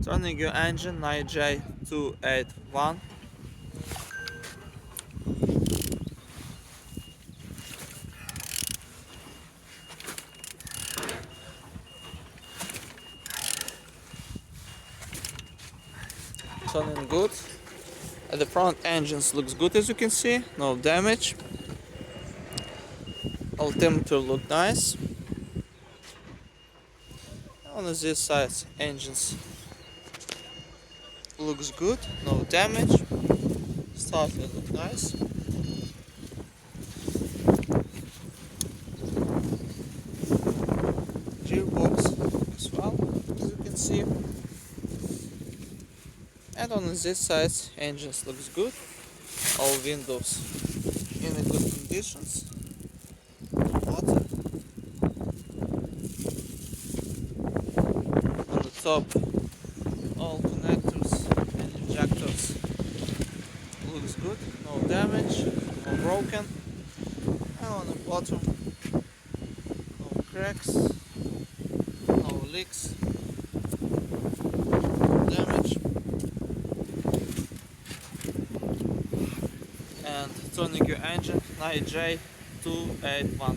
Turning your engine YJ281. Turning good. At the front engines looks good, as you can see, no damage. Altimeter look nice. On this side engines looks good, no damage. Starter look nice. Gearbox as well, as you can see. And on this side engines looks good. All windows in a good conditions. Water. On the top, all connectors and injectors looks good, no damage, no broken. And on the bottom, no cracks, no leaks, no damage. And turning your engine YJ281.